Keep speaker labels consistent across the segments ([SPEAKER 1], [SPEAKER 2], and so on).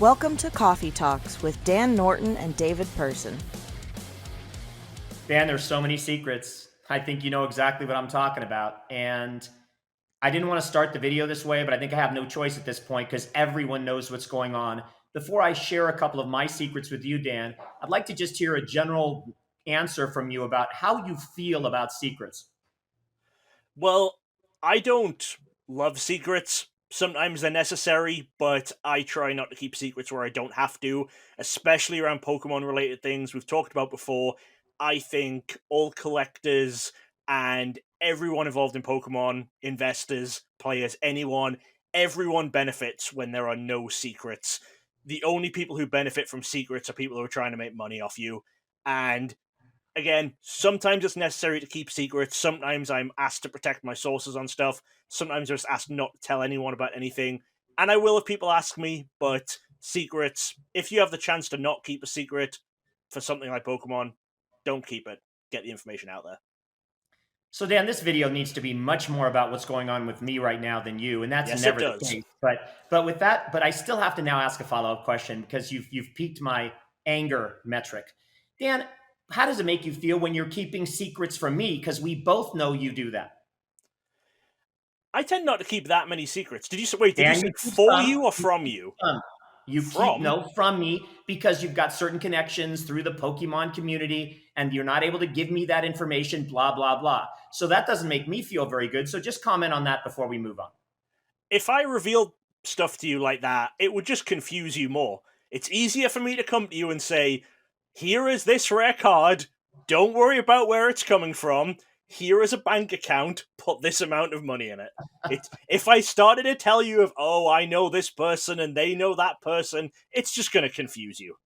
[SPEAKER 1] Welcome to Coffee Talks with Dan Norton and David Person.
[SPEAKER 2] Dan, there's so many secrets. I think you know exactly what I'm talking about. And I didn't want to start the video this way, but I think I have no choice at this point because everyone knows what's going on. Before I share a couple of my secrets with you, Dan, I'd like to just hear a general answer from you about how you feel about secrets.
[SPEAKER 3] Well, I don't love secrets. Sometimes they're necessary, but I try not to keep secrets where I don't have to, especially around Pokemon related things we've talked about before. I think all collectors and everyone involved in Pokemon, investors, players, everyone benefits when there are no secrets. The only people who benefit from secrets are people who are trying to make money off you. And again, sometimes it's necessary to keep secrets. Sometimes I'm asked to protect my sources on stuff. Sometimes I'm just asked not to tell anyone about anything. And I will if people ask me, but secrets, if you have the chance to not keep a secret for something like Pokemon, don't keep it. Get the information out there.
[SPEAKER 2] So, Dan, this video needs to be much more about what's going on with me right now than you, and that's
[SPEAKER 3] Yes, it
[SPEAKER 2] never the
[SPEAKER 3] does.
[SPEAKER 2] case. But with that, but I still have to now ask a follow-up question because you've piqued my anger metric. Dan, how does it make you feel when you're keeping secrets from me? Because we both know you do that.
[SPEAKER 3] I tend not to keep that many secrets. Did you say, wait, did you
[SPEAKER 2] Dan,
[SPEAKER 3] say
[SPEAKER 2] you keep
[SPEAKER 3] for
[SPEAKER 2] some.
[SPEAKER 3] you or
[SPEAKER 2] You
[SPEAKER 3] from
[SPEAKER 2] keep
[SPEAKER 3] you?
[SPEAKER 2] some. You keep
[SPEAKER 3] From?
[SPEAKER 2] no from me because you've got certain connections through the Pokemon community, and you're not able to give me that information. Blah blah blah. So that doesn't make me feel very good. So just comment on that before we move on.
[SPEAKER 3] If I revealed stuff to you like that, it would just confuse you more. It's easier for me to come to you and say, here is this rare card, don't worry about where it's coming from, here is a bank account, put this amount of money in it. If I started to tell you of, oh, I know this person and they know that person, it's just going to confuse you.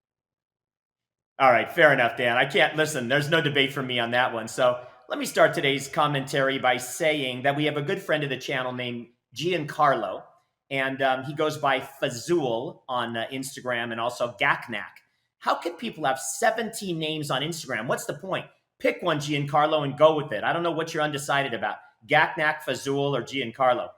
[SPEAKER 2] All right, fair enough, Dan. I can't listen. There's no debate from me on that one. So let me start today's commentary by saying that we have a good friend of the channel named Giancarlo, and he goes by Fazul on Instagram and also Gaknak. How can people have 17 names on Instagram? What's the point? Pick one, Giancarlo, and go with it. I don't know what you're undecided about, Gaknak, Fazul, or Giancarlo.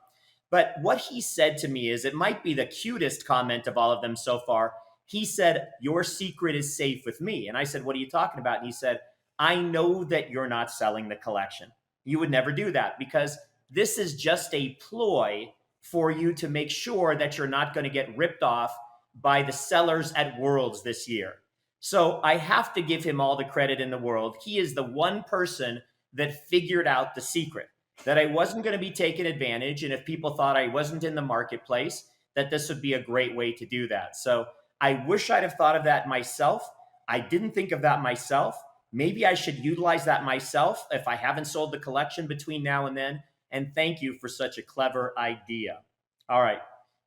[SPEAKER 2] But what he said to me is it might be the cutest comment of all of them so far. He said, your secret is safe with me. And I said, what are you talking about? And he said, I know that you're not selling the collection. You would never do that because this is just a ploy for you to make sure that you're not going to get ripped off by the sellers at Worlds this year. So I have to give him all the credit in the world. He is the one person that figured out the secret, that I wasn't going to be taken advantage. And if people thought I wasn't in the marketplace, that this would be a great way to do that. So I wish I'd have thought of that myself. I didn't think of that myself. Maybe I should utilize that myself if I haven't sold the collection between now and then. And thank you for such a clever idea. All right,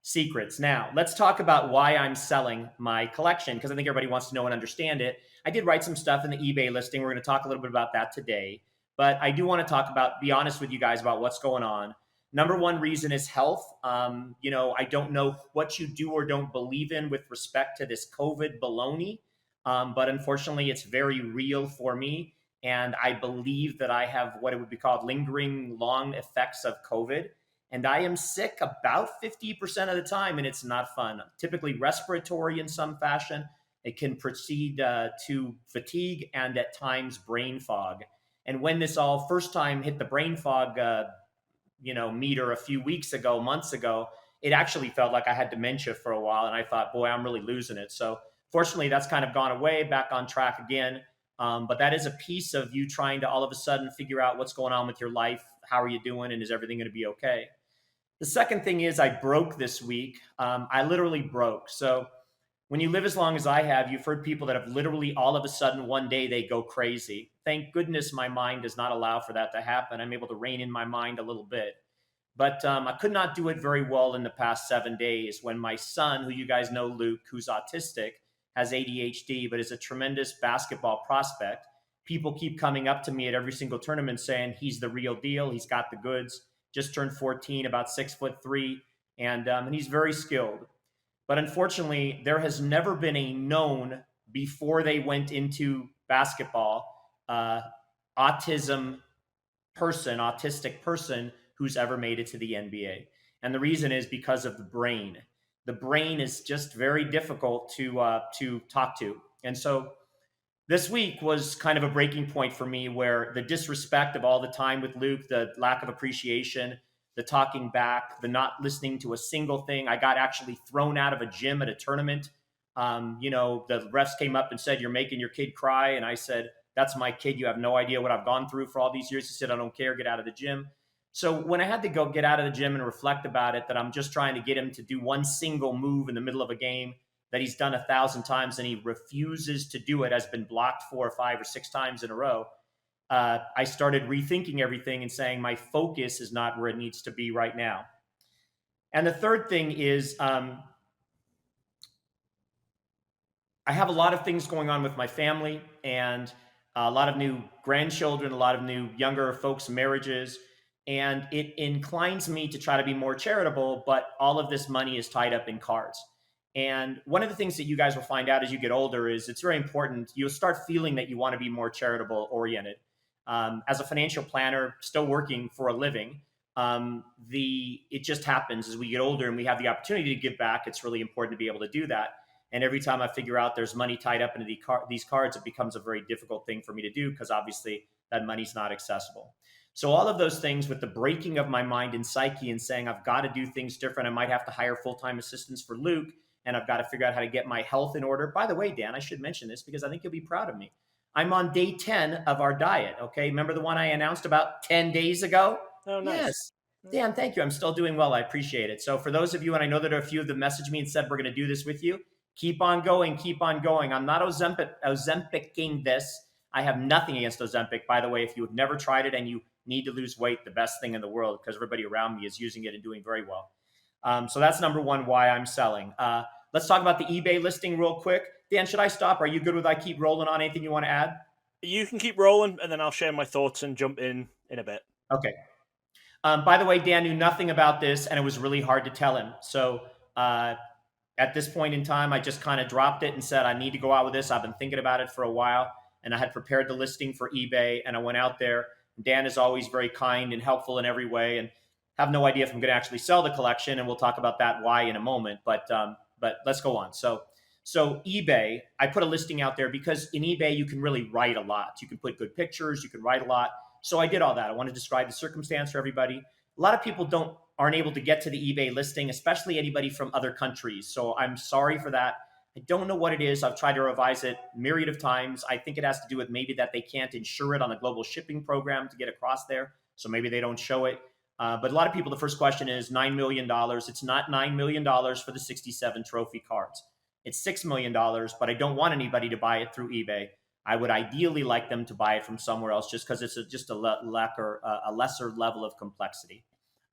[SPEAKER 2] secrets. Now, let's talk about why I'm selling my collection because I think everybody wants to know and understand it. I did write some stuff in the eBay listing. We're going to talk a little bit about that today. But I do want to talk about, be honest with you guys about what's going on. Number one reason is health. I don't know what you do or don't believe in with respect to this COVID baloney, but unfortunately, it's very real for me. And I believe that I have what it would be called lingering long effects of COVID. And I am sick about 50% of the time, and it's not fun. Typically respiratory in some fashion. It can proceed to fatigue and at times brain fog. And when this all first time hit the brain fog, meter a few weeks ago, months ago, it actually felt like I had dementia for a while. And I thought, boy, I'm really losing it. So fortunately, that's kind of gone away, back on track again. But that is a piece of you trying to all of a sudden figure out what's going on with your life. How are you doing? And is everything going to be okay? The second thing is I broke this week. I literally broke. So when you live as long as I have, you've heard people that have literally all of a sudden one day they go crazy. Thank goodness my mind does not allow for that to happen. I'm able to rein in my mind a little bit. But I could not do it very well in the past 7 days when my son, who you guys know, Luke, who's autistic, has ADHD, but is a tremendous basketball prospect. People keep coming up to me at every single tournament saying he's the real deal. He's got the goods. Just turned 14, about 6'3", and he's very skilled. But unfortunately, there has never been a known before they went into basketball autistic person who's ever made it to the NBA. And the reason is because of the brain. the brain is just very difficult to talk to. And so this week was kind of a breaking point for me, where the disrespect of all the time with Luke, the lack of appreciation, the talking back, the not listening to a single thing. I got actually thrown out of a gym at a tournament. The refs came up and said, "You're making your kid cry." And I said, "That's my kid. You have no idea what I've gone through for all these years." He said, "I don't care. Get out of the gym." So when I had to go get out of the gym and reflect about it, that I'm just trying to get him to do one single move in the middle of a game that he's done 1,000 times and he refuses to do it, has been blocked 4 or 5 or 6 times in a row. I started rethinking everything and saying my focus is not where it needs to be right now. And the third thing is, I have a lot of things going on with my family, and a lot of new grandchildren, a lot of new younger folks' marriages. And it inclines me to try to be more charitable, but all of this money is tied up in cards. And one of the things that you guys will find out as you get older is it's very important. You'll start feeling that you want to be more charitable oriented. As a financial planner, still working for a living, it just happens as we get older and we have the opportunity to give back. It's really important to be able to do that. And every time I figure out there's money tied up into these cards, it becomes a very difficult thing for me to do, because obviously that money's not accessible. So all of those things, with the breaking of my mind and psyche and saying I've got to do things different, I might have to hire full-time assistants for Luke, and I've got to figure out how to get my health in order. By the way, Dan, I should mention this because I think you'll be proud of me. I'm on day 10 of our diet. Okay. Remember the one I announced about 10 days ago?
[SPEAKER 3] Oh, nice.
[SPEAKER 2] Yes. Dan, thank you. I'm still doing well. I appreciate it. So for those of you, and I know that a few of them messaged me and said, we're going to do this with you. Keep on going. Keep on going. I'm not Ozempicing this. I have nothing against Ozempic. By the way, if you have never tried it and you need to lose weight, the best thing in the world, because everybody around me is using it and doing very well. So that's number one, why I'm selling. Let's talk about the eBay listing real quick. Dan, should I stop? Are you good with I keep rolling on? Anything you want to add?
[SPEAKER 3] You can keep rolling, and then I'll share my thoughts and jump in a bit.
[SPEAKER 2] Okay. By the way, Dan knew nothing about this, and it was really hard to tell him. So at this point in time, I just kind of dropped it and said, I need to go out with this. I've been thinking about it for a while, and I had prepared the listing for eBay, and I went out there. Dan is always very kind and helpful in every way, and have no idea if I'm going to actually sell the collection, and we'll talk about that why in a moment. But let's go on. So eBay, I put a listing out there because in eBay, you can really write a lot. You can put good pictures, you can write a lot. So I did all that. I want to describe the circumstance for everybody. A lot of people aren't able to get to the eBay listing, especially anybody from other countries. So I'm sorry for that. I don't know what it is. I've tried to revise it myriad of times. I think it has to do with maybe that they can't insure it on the global shipping program to get across there. So maybe they don't show it. But a lot of people, the first question is $9 million. It's not $9 million for the 67 trophy cards. It's $6 million, but I don't want anybody to buy it through eBay. I would ideally like them to buy it from somewhere else, just because it's a lesser level of complexity.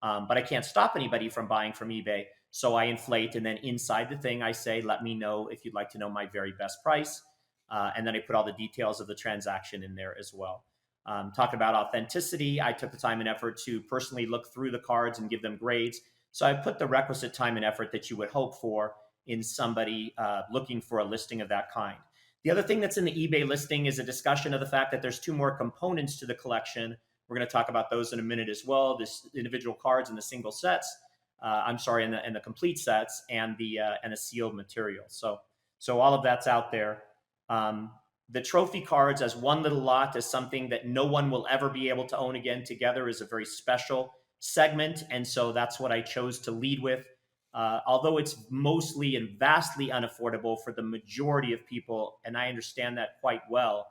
[SPEAKER 2] But I can't stop anybody from buying from eBay. So I inflate, and then inside the thing, I say, let me know if you'd like to know my very best price. And then I put all the details of the transaction in there as well. Talking about authenticity, I took the time and effort to personally look through the cards and give them grades. So I put the requisite time and effort that you would hope for in somebody looking for a listing of that kind. The other thing that's in the eBay listing is a discussion of the fact that there's 2 more components to the collection. We're going to talk about those in a minute as well. This individual cards and the single sets. And the complete sets and the sealed material. So all of that's out there. The trophy cards as one little lot is something that no one will ever be able to own again together, is a very special segment. And so that's what I chose to lead with. Although it's mostly and vastly unaffordable for the majority of people, and I understand that quite well,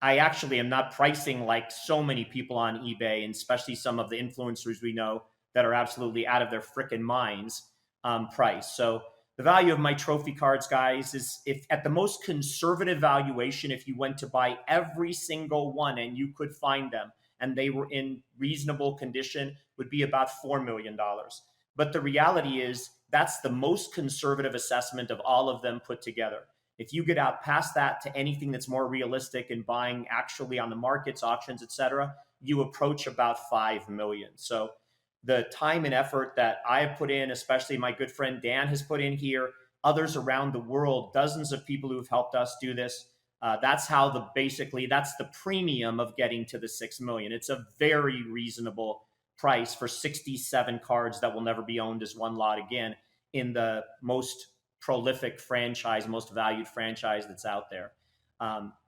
[SPEAKER 2] I actually am not pricing like so many people on eBay, and especially some of the influencers we know that are absolutely out of their frickin' minds price. So the value of my trophy cards, guys, is if at the most conservative valuation, if you went to buy every single one and you could find them and they were in reasonable condition, would be about $4 million. But the reality is that's the most conservative assessment of all of them put together. If you get out past that to anything that's more realistic and buying actually on the markets, auctions, etc., you approach about 5 million. So the time and effort that I have put in, especially my good friend Dan has put in here, others around the world, dozens of people who've helped us do this. That's the premium of getting to the 6 million. It's a very reasonable price for 67 cards that will never be owned as one lot again. in the most prolific franchise, most valued franchise that's out there.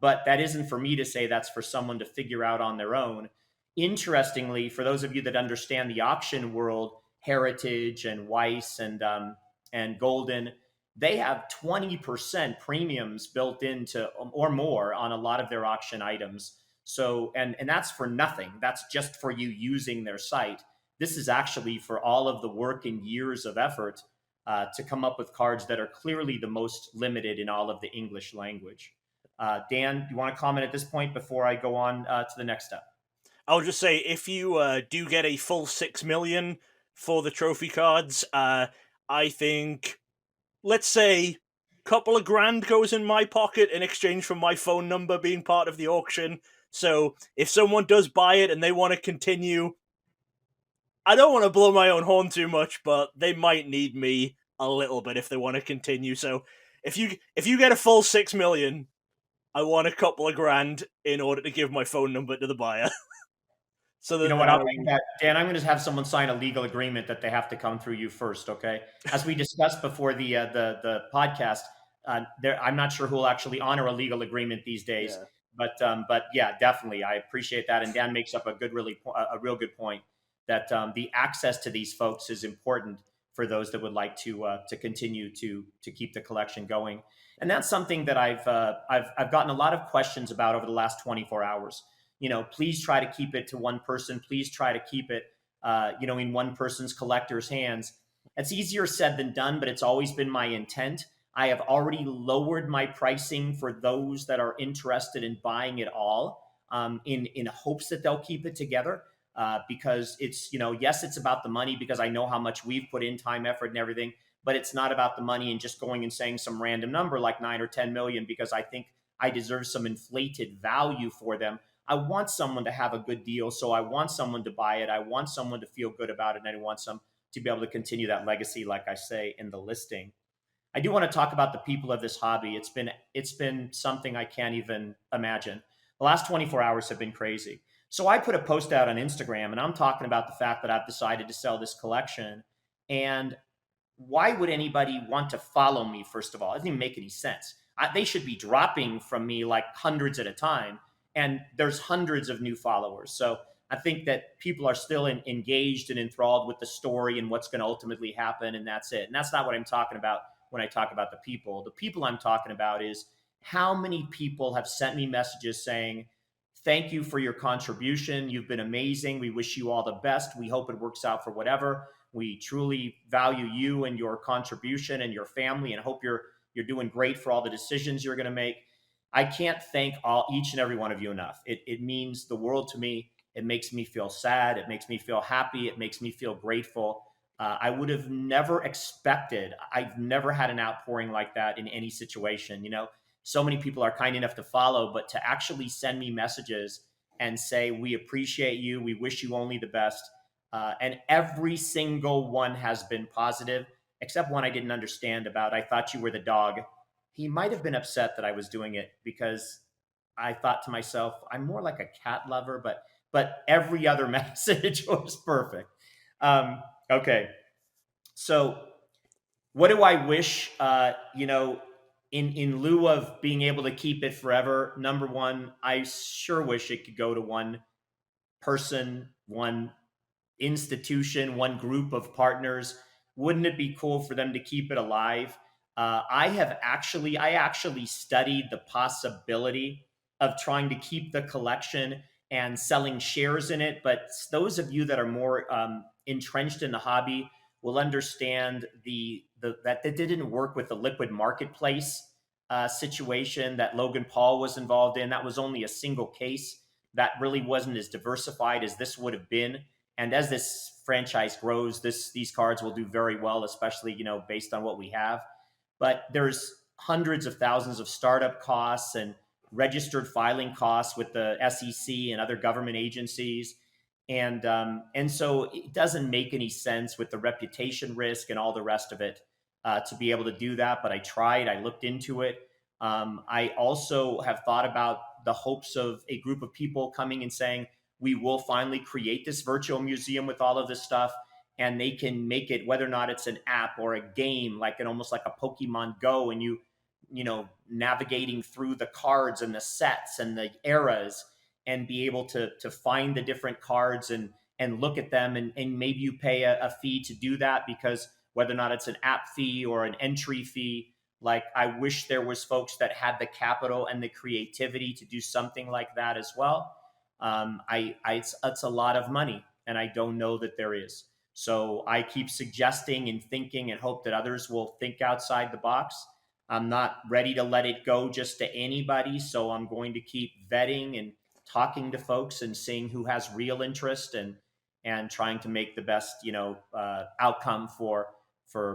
[SPEAKER 2] But that isn't for me to say, that's for someone to figure out on their own. Interestingly, for those of you that understand the auction world, Heritage and Weiss and Golden, they have 20% premiums built into or more on a lot of their auction items. So, and that's for nothing. That's just for you using their site. This is actually for all of the work and years of effort to come up with cards that are clearly the most limited in all of the English language. Dan, do you want to comment at this point before I go on to the next step?
[SPEAKER 3] I'll just say, if you do get a full 6 million for the trophy cards, I think, let's say, a couple of grand goes in my pocket in exchange for my phone number being part of the auction. So if someone does buy it and they want to continue, I don't want to blow my own horn too much, but they might need me a little bit if they want to continue. So if you get a full 6 million, I want a couple of grand in order to give my phone number to the buyer. So that,
[SPEAKER 2] you know what? I'll take that, Dan. I'm going to have someone sign a legal agreement that they have to come through you first. Okay. As we discussed before the podcast, I'm not sure who will actually honor a legal agreement these days. Yeah. But yeah, definitely, I appreciate that. And Dan makes up a real good point that the access to these folks is important for those that would like to continue to keep the collection going. And that's something that I've gotten a lot of questions about over the last 24 hours. Please try to keep it to one person. Please try to keep it, in one person's collector's hands. It's easier said than done, but it's always been my intent. I have already lowered my pricing for those that are interested in buying it all, in hopes that they'll keep it together. Because it's, yes, it's about the money, because I know how much we've put in, time, effort, and everything. But it's not about the money and just going and saying some random number like 9 or 10 million, because I think I deserve some inflated value for them. I want someone to have a good deal. So I want someone to buy it. I want someone to feel good about it. And I want some to be able to continue that legacy, like I say in the listing. I do want to talk about the people of this hobby. It's been something I can't even imagine. The last 24 hours have been crazy. So I put a post out on Instagram, and I'm talking about the fact that I've decided to sell this collection. And why would anybody want to follow me, first of all? It doesn't even make any sense. They should be dropping from me like hundreds at a time. And there's hundreds of new followers. So I think that people are still engaged and enthralled with the story and what's going to ultimately happen. And that's it. And that's not what I'm talking about when I talk about the people. The people I'm talking about is how many people have sent me messages saying, thank you for your contribution. You've been amazing. We wish you all the best. We hope it works out for whatever. We truly value you and your contribution and your family, and hope you're doing great for all the decisions you're going to make. I can't thank each and every one of you enough. It means the world to me. It makes me feel sad. It makes me feel happy. It makes me feel grateful. I would have never expected. I've never had an outpouring like that in any situation. So many people are kind enough to follow, but to actually send me messages and say, we appreciate you. We wish you only the best. And every single one has been positive, except one I didn't understand about. I thought you were the dog. He might have been upset that I was doing it, because I thought to myself, I'm more like a cat lover, but every other message was perfect. Okay. So what do I wish, in lieu of being able to keep it forever? Number one, I sure wish it could go to one person, one institution, one group of partners. Wouldn't it be cool for them to keep it alive? I actually studied the possibility of trying to keep the collection and selling shares in it. But those of you that are more entrenched in the hobby will understand that it didn't work with the liquid marketplace situation that Logan Paul was involved in. That was only a single case. That really wasn't as diversified as this would have been. And as this franchise grows, these cards will do very well, especially based on what we have. But there's hundreds of thousands of startup costs and registered filing costs with the SEC and other government agencies. And so it doesn't make any sense with the reputation risk and all the rest of it to be able to do that. But I tried. I looked into it. I also have thought about the hopes of a group of people coming and saying, we will finally create this virtual museum with all of this stuff. and they can make it, whether or not it's an app or a game, like almost like a Pokemon Go, and navigating through the cards and the sets and the eras, and be able to find the different cards and look at them, and maybe you pay a fee to do that, because whether or not it's an app fee or an entry fee, like I wish there was folks that had the capital and the creativity to do something like that as well. It's a lot of money, and I don't know that there is. So I keep suggesting and thinking and hope that others will think outside the box. I'm not ready to let it go just to anybody, so I'm going to keep vetting and talking to folks and seeing who has real interest, and trying to make the best outcome for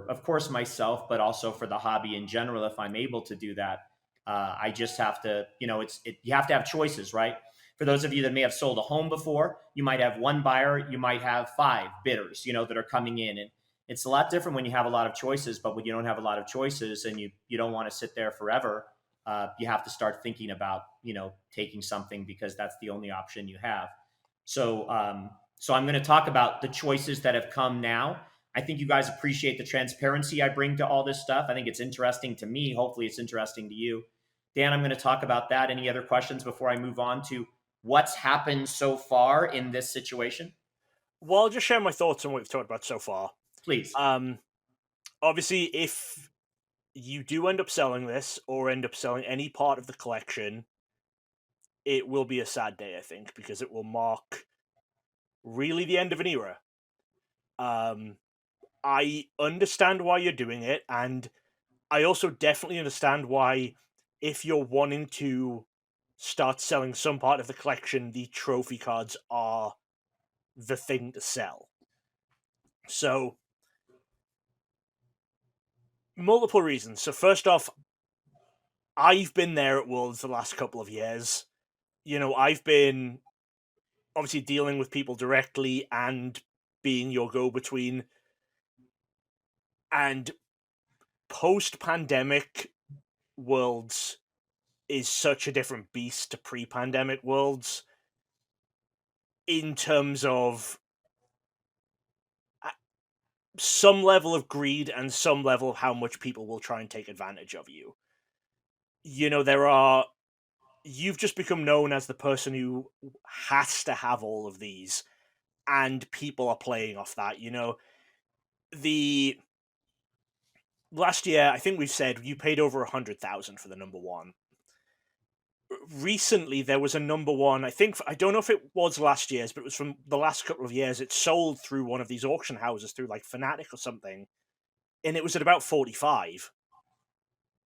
[SPEAKER 2] of course myself, but also for the hobby in general. If I'm able to do that, I just have to, you have to have choices, right? For those of you that may have sold a home before, you might have one buyer, you might have 5 bidders, that are coming in. And it's a lot different when you have a lot of choices. But when you don't have a lot of choices and you don't want to sit there forever, you have to start thinking about, taking something, because that's the only option you have. So I'm going to talk about the choices that have come now. I think you guys appreciate the transparency I bring to all this stuff. I think it's interesting to me. Hopefully it's interesting to you. Dan, I'm going to talk about that. Any other questions before I move on to what's happened so far in this situation?
[SPEAKER 3] Well, I'll just share my thoughts on what we've talked about so far.
[SPEAKER 2] Please.
[SPEAKER 3] Obviously, if you do end up selling this, or end up selling any part of the collection, it will be a sad day, I think, because it will mark really the end of an era. I understand why you're doing it, and I also definitely understand why, if you're wanting to start selling some part of the collection, the trophy cards are the thing to sell. So, multiple reasons. So first off, I've been there at Worlds the last couple of years. I've been obviously dealing with people directly and being your go-between. And post-pandemic Worlds is such a different beast to pre-pandemic Worlds, in terms of some level of greed and some level of how much people will try and take advantage of you. You've just become known as the person who has to have all of these, and people are playing off that. The last year, I think we've said you paid over 100,000 for the number one. Recently, there was a number one, I don't know if it was last year's, but it was from the last couple of years. It sold through one of these auction houses, through like Fnatic or something, and it was at about 45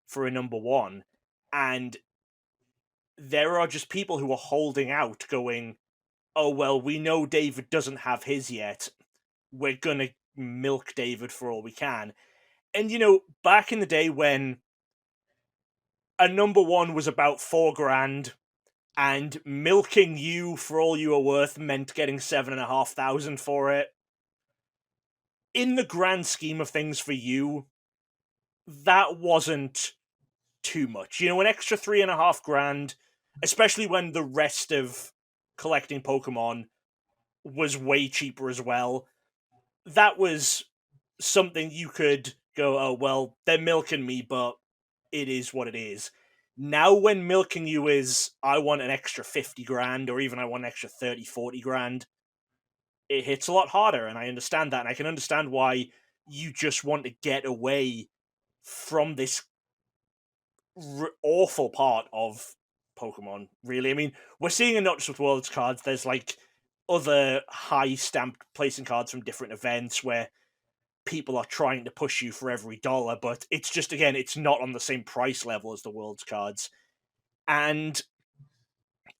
[SPEAKER 3] for a number one. And there are just people who are holding out, going, oh, well, we know David doesn't have his yet. We're gonna milk David for all we can. And, back in the day when a number one was about $4,000, and milking you for all you were worth meant getting 7,500 for it, in the grand scheme of things for you, that wasn't too much. An extra 3,500, especially when the rest of collecting Pokemon was way cheaper as well. That was something you could go, oh, well, they're milking me, but it is what it is. Now, when milking you is, I want an extra 50,000, or even I want an extra 30, 40,000, it hits a lot harder, and I understand that, and I can understand why you just want to get away from this awful part of Pokemon, really. I mean, we're seeing it not just with Worlds cards, there's like other high stamped placing cards from different events where people are trying to push you for every dollar, but it's just, again, it's not on the same price level as the Worlds cards. And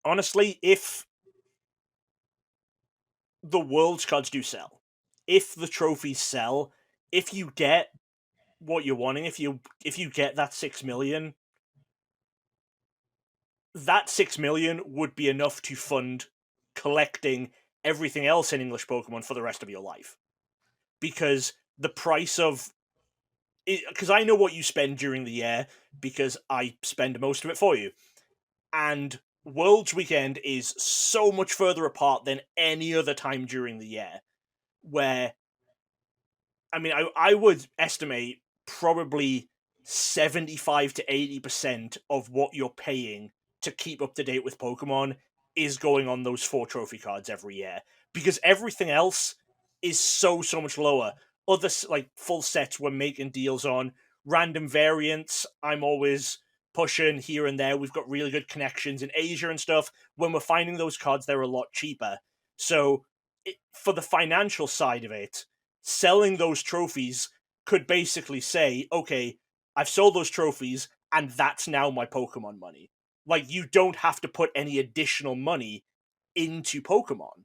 [SPEAKER 3] honestly, if the Worlds cards do sell, if the trophies sell, if you get what you're wanting, if you get that 6 million, that 6 million would be enough to fund collecting everything else in English Pokemon for the rest of your life. Because the price of... Because I know what you spend during the year, because I spend most of it for you. And Worlds Weekend is so much further apart than any other time during the year, where I mean, I would estimate probably 75 to 80% of what you're paying to keep up to date with Pokemon is going on those 4 trophy cards every year, because everything else is so much lower. Other like full sets we're making deals on, random variants I'm always pushing here and there. We've got really good connections in Asia and stuff. When we're finding those cards, they're a lot cheaper. So for the financial side of it, selling those trophies could basically say, okay, I've sold those trophies and that's now my Pokemon money. Like, you don't have to put any additional money into Pokemon.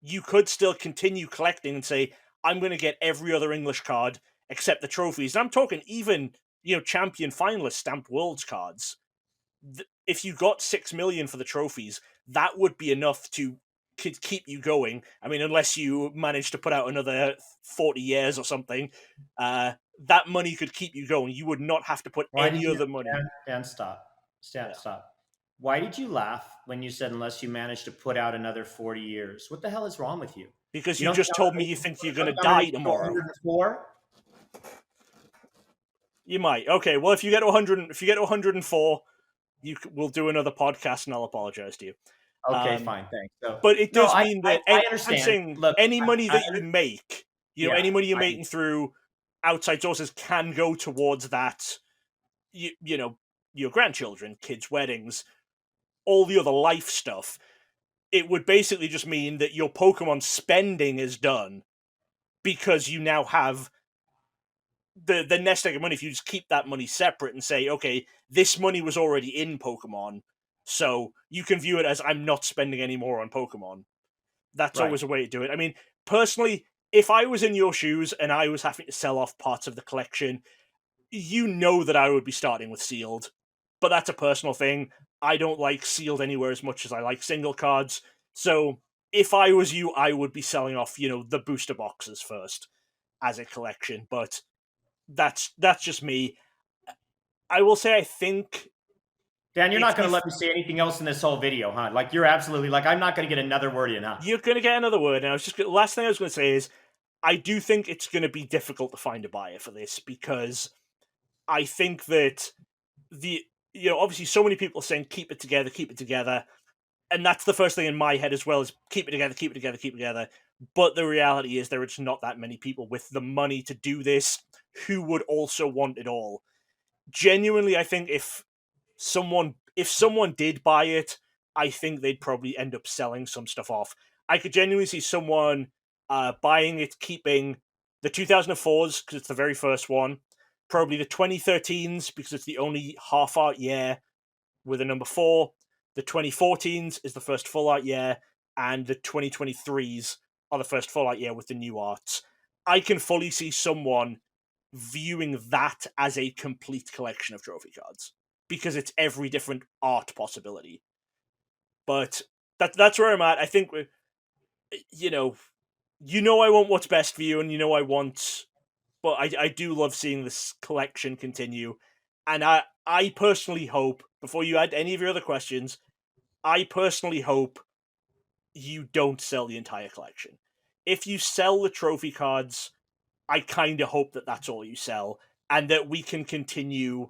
[SPEAKER 3] You could still continue collecting and say, I'm going to get every other English card except the trophies. And I'm talking even, champion finalist stamped worlds cards. If you got 6 million for the trophies, that would be enough to keep you going. I mean, unless you manage to put out another 40 years or something, that money could keep you going. You would not have to put any other money.
[SPEAKER 2] Dan, stop. Why did you laugh when you said unless you manage to put out another 40 years? What the hell is wrong with you?
[SPEAKER 3] Because you just told me you think you're going to die tomorrow.
[SPEAKER 2] 104?
[SPEAKER 3] You might. Okay, well, if you get to 104, we'll do another podcast and I'll apologize to you.
[SPEAKER 2] Okay, fine, thanks. So,
[SPEAKER 3] but it does mean that
[SPEAKER 2] I understand.
[SPEAKER 3] Look, any money that you make, any money you're making through outside sources can go towards that. Your grandchildren, kids' weddings, all the other life stuff. It would basically just mean that your Pokemon spending is done because you now have the nest egg of money. If you just keep that money separate and say, okay, this money was already in Pokemon, so you can view it as I'm not spending any more on Pokemon. That's always a way to do it. I mean, personally, if I was in your shoes and I was having to sell off parts of the collection, that I would be starting with sealed. But that's a personal thing. I don't like sealed anywhere as much as I like single cards. So if I was you, I would be selling off, the booster boxes first as a collection. But that's just me. I will say, I think...
[SPEAKER 2] Dan, you're not going to let me say anything else in this whole video, huh? Like, you're absolutely... Like, I'm not going to get another word in, huh?
[SPEAKER 3] You're going to get another word. And last thing I was going to say is, I do think it's going to be difficult to find a buyer for this, because I think that obviously so many people are saying, keep it together. And that's the first thing in my head as well, is keep it together. But the reality is there is not that many people with the money to do this who would also want it all. Genuinely, I think if someone did buy it, I think they'd probably end up selling some stuff off. I could genuinely see someone buying it, keeping the 2004s because it's the very first one, probably the 2013s because it's the only half art year with a number 4, the 2014s is the first full art year, and the 2023s are the first full art year with the new arts. I can fully see someone viewing that as a complete collection of trophy cards, because it's every different art possibility. But that's where I'm at. I think, I want what's best for you, and but I do love seeing this collection continue. And I personally hope, before you add any of your other questions, I personally hope you don't sell the entire collection. If you sell the trophy cards, I kind of hope that that's all you sell, and that we can continue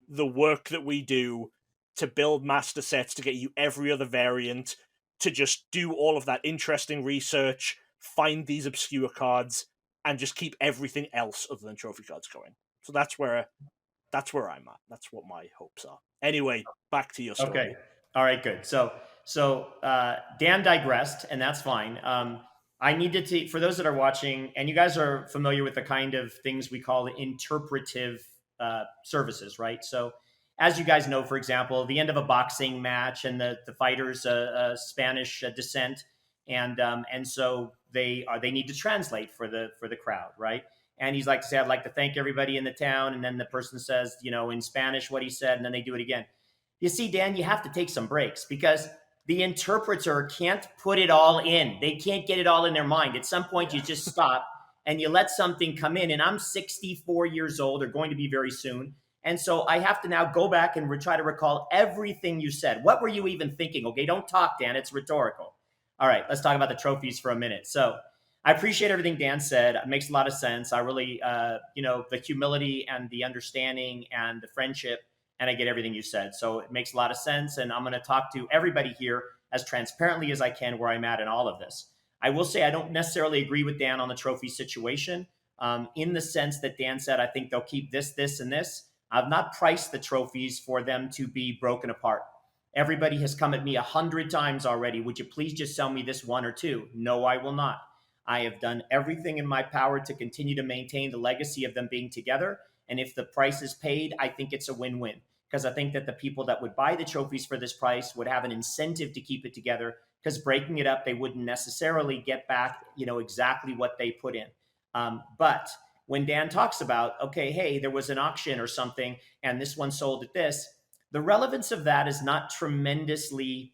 [SPEAKER 3] the work that we do to build master sets, to get you every other variant, to just do all of that interesting research, find these obscure cards, and just keep everything else other than trophy cards going. So that's where I'm at. That's what my hopes are. Anyway, back to your story.
[SPEAKER 2] Okay. All right, good. So Dan digressed, and that's fine. I needed to, for those that are watching, and you guys are familiar with the kind of things we call interpretive services, right? So as you guys know, for example, the end of a boxing match and the fighter's Spanish descent, and so they need to translate for the crowd, right? And he's like to say, I'd like to thank everybody in the town. And then the person says, in Spanish what he said, and then they do it again. You see, Dan, you have to take some breaks, because the interpreter can't put it all in. They can't get it all in their mind. At some point, you just stop and you let something come in. And I'm 64 years old, or going to be very soon. And so I have to now go back and try to recall everything you said. What were you even thinking? Okay, don't talk, Dan. It's rhetorical. All right, let's talk about the trophies for a minute. So I appreciate everything Dan said. It makes a lot of sense. I really, the humility and the understanding and the friendship, and I get everything you said. So it makes a lot of sense. And I'm going to talk to everybody here as transparently as I can where I'm at in all of this. I will say I don't necessarily agree with Dan on the trophy situation, in the sense that Dan said, I think they'll keep this, this, and this. I've not priced the trophies for them to be broken apart. Everybody has come at me 100 times already. Would you please just sell me this one or two? No, I will not. I have done everything in my power to continue to maintain the legacy of them being together. And if the price is paid, I think it's a win-win, because I think that the people that would buy the trophies for this price would have an incentive to keep it together, because breaking it up, they wouldn't necessarily get back, exactly what they put in. But when Dan talks about, okay, hey, there was an auction or something, and this one sold at this, the relevance of that is not tremendously,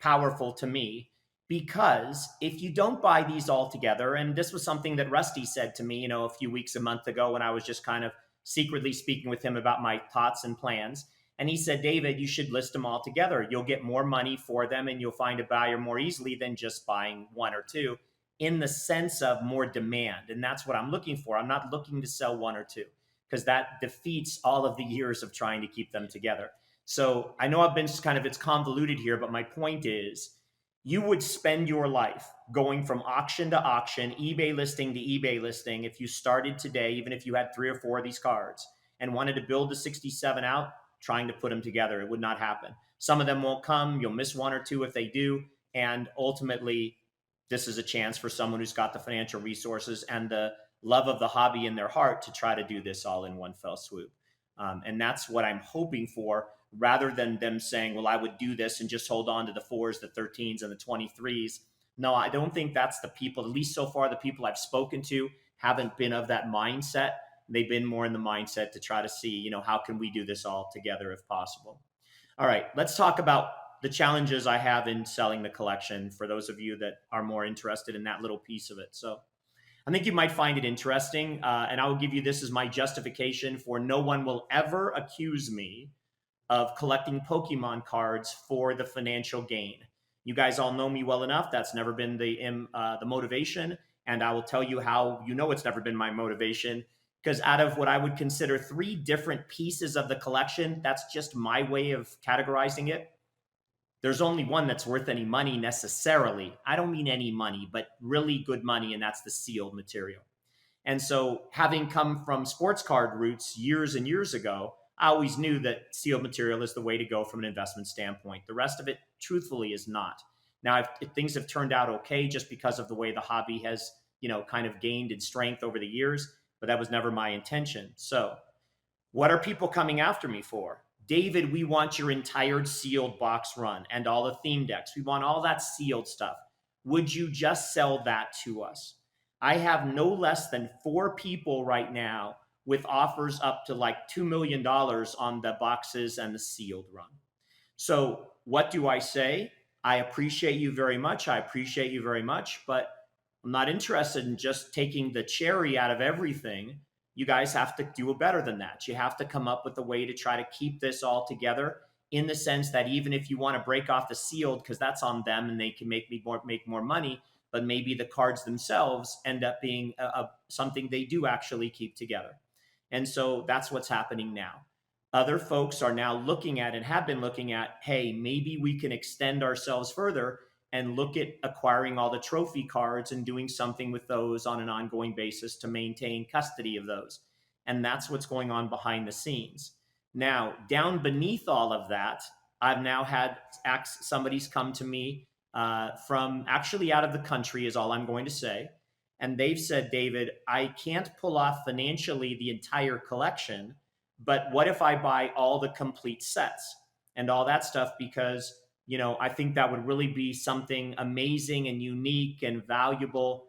[SPEAKER 2] powerful to me, because if you don't buy these all together, and this was something that Rusty said to me, a few weeks, a month ago, when I was just kind of secretly speaking with him about my thoughts and plans. And he said, David, you should list them all together. You'll get more money for them and you'll find a buyer more easily than just buying one or two, in the sense of more demand. And that's what I'm looking for. I'm not looking to sell one or two, because that defeats all of the years of trying to keep them together. So I know I've been it's convoluted here, but my point is, you would spend your life going from auction to auction, eBay listing to eBay listing, if you started today, even if you had 3 or 4 of these cards and wanted to build the 67 out, trying to put them together. It would not happen. Some of them won't come. You'll miss 1 or 2 if they do. And ultimately, this is a chance for someone who's got the financial resources and the love of the hobby in their heart to try to do this all in one fell swoop. And that's what I'm hoping for, rather than them saying, well, I would do this and just hold on to the 4s, the 13s, and the 23s. No, I don't think that's the people, at least so far, the people I've spoken to haven't been of that mindset. They've been more in the mindset to try to see, how can we do this all together if possible. All right, let's talk about the challenges I have in selling the collection, for those of you that are more interested in that little piece of it. So I think you might find it interesting, and I will give you this as my justification for no one will ever accuse me of collecting Pokemon cards for the financial gain. You guys all know me well enough. That's never been the motivation. And I will tell you how it's never been my motivation, because out of what I would consider 3 different pieces of the collection, that's just my way of categorizing it. There's only one that's worth any money necessarily. I don't mean any money, but really good money, and that's the sealed material. And so, having come from sports card roots years and years ago, I always knew that sealed material is the way to go from an investment standpoint. The rest of it, truthfully, is not. Now, if things have turned out okay just because of the way the hobby has, kind of gained in strength over the years, but that was never my intention. So what are people coming after me for? David, we want your entire sealed box run and all the theme decks. We want all that sealed stuff. Would you just sell that to us? I have no less than 4 people right now with offers up to like $2 million on the boxes and the sealed run. So what do I say? I appreciate you very much. But I'm not interested in just taking the cherry out of everything. You guys have to do better than that. You have to come up with a way to try to keep this all together, in the sense that even if you want to break off the sealed, because that's on them and they can make more money, but maybe the cards themselves end up being something they do actually keep together. And so that's what's happening now. Other folks are now looking at and have been looking at, hey, maybe we can extend ourselves further and look at acquiring all the trophy cards and doing something with those on an ongoing basis to maintain custody of those. And that's what's going on behind the scenes. Now, down beneath all of that, I've now had somebody's come to me from actually out of the country, is all I'm going to say. And they've said, David, I can't pull off financially the entire collection, but what if I buy all the complete sets and all that stuff? Because, I think that would really be something amazing and unique and valuable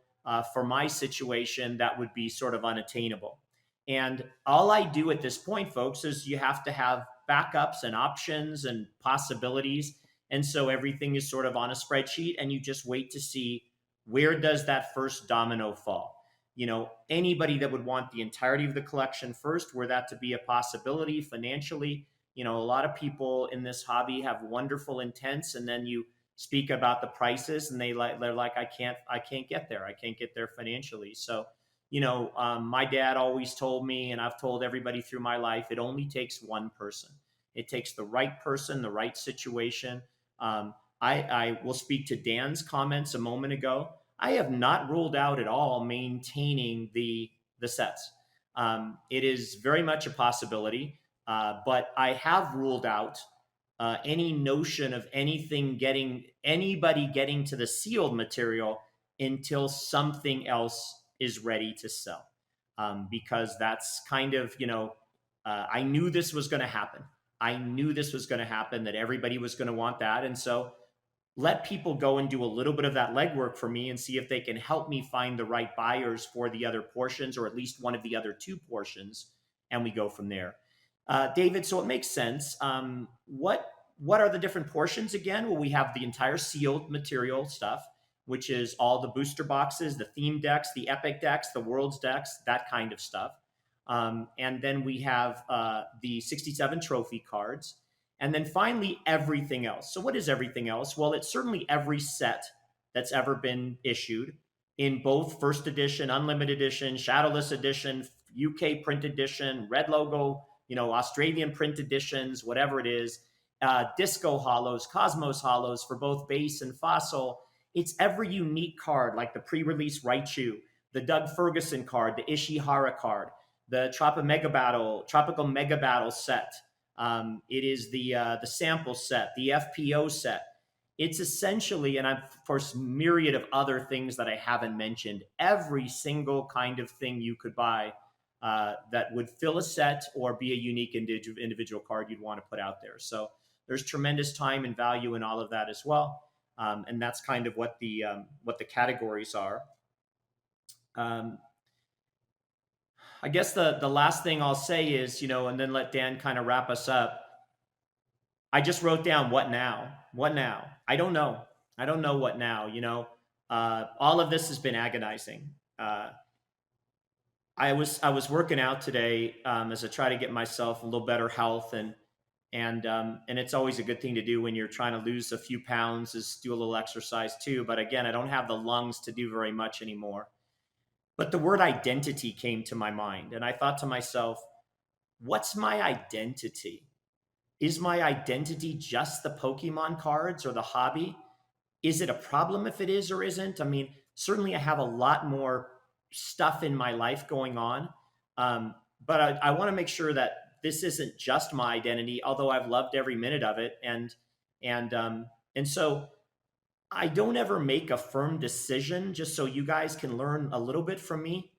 [SPEAKER 2] for my situation that would be sort of unattainable. And all I do at this point, folks, is you have to have backups and options and possibilities. And so everything is sort of on a spreadsheet, and you just wait to see, where does that first domino fall? Anybody that would want the entirety of the collection first, were that to be a possibility financially, a lot of people in this hobby have wonderful intents, and then you speak about the prices, and they're like, I can't get there. I can't get there financially. So, my dad always told me, and I've told everybody through my life, it only takes one person. It takes the right person, the right situation. I will speak to Dan's comments a moment ago. I have not ruled out at all maintaining the sets. It is very much a possibility, but I have ruled out any notion of anybody getting to the sealed material until something else is ready to sell, because that's kind of I knew this was going to happen. I knew this was going to happen, that everybody was going to want that. And so let people go and do a little bit of that legwork for me and see if they can help me find the right buyers for the other portions, or at least one of the other two portions, and we go from there. David, so it makes sense. What are the different portions again? Well, we have the entire sealed material stuff, which is all the booster boxes, the theme decks, the epic decks, the worlds decks, that kind of stuff. And then we have the 67 trophy cards. And then finally, everything else. So what is everything else? Well, it's certainly every set that's ever been issued in both first edition, unlimited edition, shadowless edition, UK print edition, red logo, Australian print editions, whatever it is, disco hollows, cosmos hollows for both base and fossil. It's every unique card, like the pre-release Raichu, the Doug Ferguson card, the Ishihara card, the Tropical Mega Battle set. It is the sample set, the FPO set. It's essentially, and of course, myriad of other things that I haven't mentioned, every single kind of thing you could buy that would fill a set or be a unique individual card you'd want to put out there. So there's tremendous time and value in all of that as well. And that's kind of what the categories are. I guess the last thing I'll say is, and then let Dan kind of wrap us up. I just wrote down what now? What now? I don't know. I don't know what now. All of this has been agonizing. I was working out today as I try to get myself a little better health, and it's always a good thing to do when you're trying to lose a few pounds, is do a little exercise too. But again, I don't have the lungs to do very much anymore. But the word identity came to my mind, and I thought to myself, what's my identity? Is my identity just the Pokemon cards or the hobby? Is it a problem if it is or isn't? I mean, certainly I have a lot more stuff in my life going on, but I want to make sure that this isn't just my identity, although I've loved every minute of it. And so I don't ever make a firm decision, just so you guys can learn a little bit from me.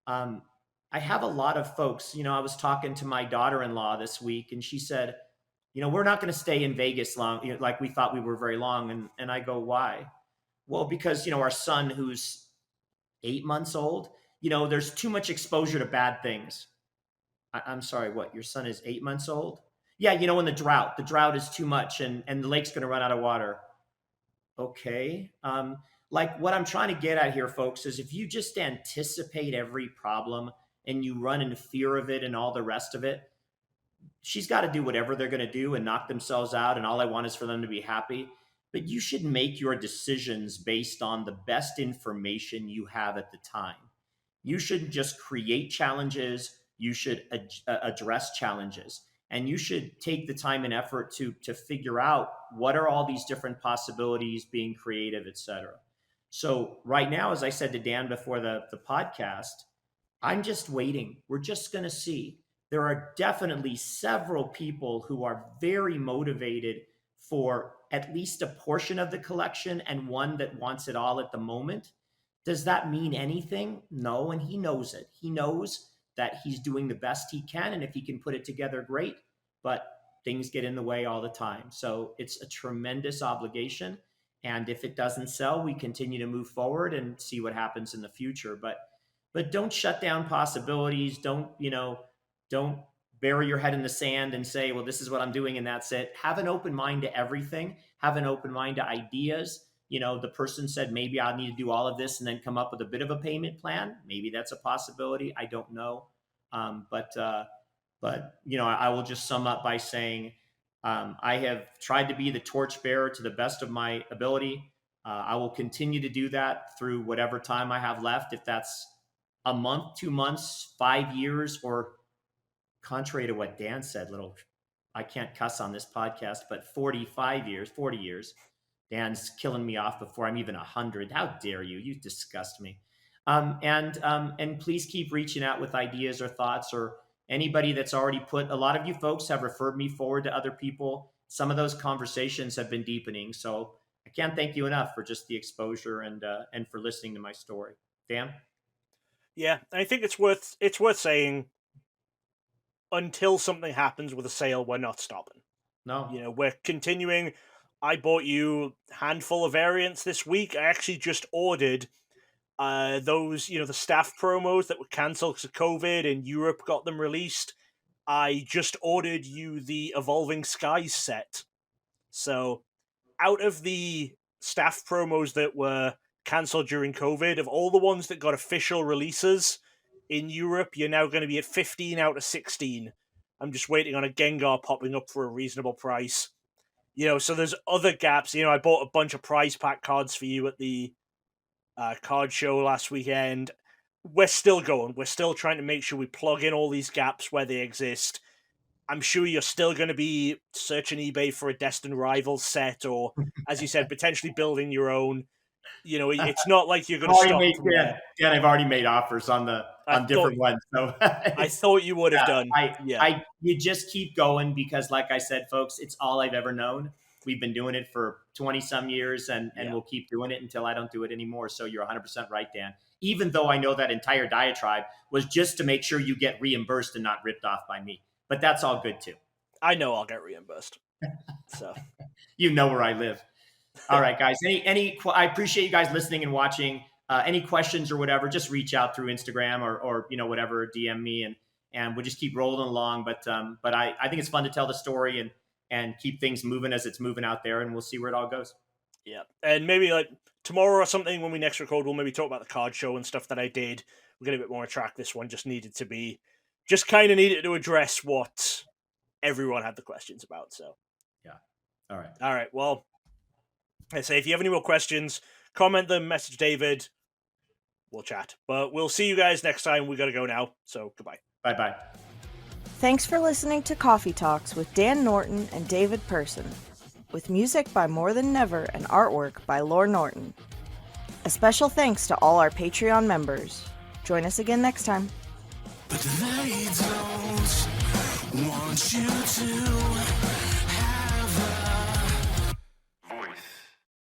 [SPEAKER 2] I have a lot of folks, I was talking to my daughter-in-law this week, and she said, we're not going to stay in Vegas long, like we thought we were very long. And I go, why? Well, because, our son, who's 8 months old, there's too much exposure to bad things. I'm sorry, what? Your son is 8 months old? Yeah, in the drought is too much, and the lake's going to run out of water. Okay. Like what I'm trying to get at here, folks, is if you just anticipate every problem and you run in fear of it and all the rest of it, she's got to do whatever they're going to do and knock themselves out. And all I want is for them to be happy. But you should make your decisions based on the best information you have at the time. You shouldn't just create challenges. You should address challenges. And you should take the time and effort to figure out what are all these different possibilities, being creative, et cetera. So right now, as I said to Dan before the podcast, I'm just waiting. We're just going to see. There are definitely several people who are very motivated for at least a portion of the collection, and one that wants it all at the moment. Does that mean anything? No, and he knows it. He knows that he's doing the best he can, and if he can put it together, great, but things get in the way all the time. So it's a tremendous obligation, and if it doesn't sell, we continue to move forward and see what happens in the future. But don't shut down possibilities. Don't bury your head in the sand and say, well, this is what I'm doing and that's it. Have an open mind to everything. Have an open mind to ideas. The person said, maybe I need to do all of this and then come up with a bit of a payment plan. Maybe that's a possibility. I don't know. But I will just sum up by saying, I have tried to be the torchbearer to the best of my ability. I will continue to do that through whatever time I have left. If that's a month, 2 months, 5 years, or contrary to what Dan said, I can't cuss on this podcast, but 45 years, 40 years. Dan's killing me off before I'm even 100. How dare you? You disgust me. And please keep reaching out with ideas or thoughts, or anybody that's already put. A lot of you folks have referred me forward to other people. Some of those conversations have been deepening. So I can't thank you enough for just the exposure and for listening to my story. Dan?
[SPEAKER 3] Yeah, I think it's worth saying, until something happens with a sale, we're not stopping.
[SPEAKER 2] No.
[SPEAKER 3] You know, we're continuing. I bought you a handful of variants this week. I actually just ordered those, the staff promos that were cancelled because of COVID, and Europe got them released. I just ordered you the Evolving Skies set. So, out of the staff promos that were cancelled during COVID, of all the ones that got official releases in Europe, you're now going to be at 15 out of 16. I'm just waiting on a Gengar popping up for a reasonable price. So there's other gaps. I bought a bunch of prize pack cards for you at the card show last weekend. We're still going. We're still trying to make sure we plug in all these gaps where they exist. I'm sure you're still going to be searching eBay for a Destined Rivals set, or, as you said, potentially building your own. It's not like you're going to stop from there.
[SPEAKER 2] Dan, I've already made offers on different ones. So
[SPEAKER 3] I thought you would have done.
[SPEAKER 2] You just keep going, because, like I said, folks, it's all I've ever known. We've been doing it for 20 some years, and we'll keep doing it until I don't do it anymore. So you're 100% right, Dan. Even though I know that entire diatribe was just to make sure you get reimbursed and not ripped off by me. But that's all good too.
[SPEAKER 3] I know I'll get reimbursed. So
[SPEAKER 2] you know where I live. All right, guys. I appreciate you guys listening and watching. Any questions or whatever, just reach out through Instagram or whatever, DM me, and we'll just keep rolling along. But I think it's fun to tell the story and keep things moving as it's moving out there, and we'll see where it all goes.
[SPEAKER 3] Yeah, and maybe like tomorrow or something when we next record, we'll maybe talk about the card show and stuff that I did. We'll get a bit more on track. This one just needed to address what everyone had the questions about. So
[SPEAKER 2] yeah, all
[SPEAKER 3] right. Well, I say if you have any more questions, comment them, message David. We'll chat. But we'll see you guys next time. We got to go now. So goodbye.
[SPEAKER 2] Bye-bye.
[SPEAKER 1] Thanks for listening to Coffee Talks with Dan Norton and David Person, with music by More Than Never and artwork by Lore Norton. A special thanks to all our Patreon members. Join us again next time.
[SPEAKER 4] But they don't want you to.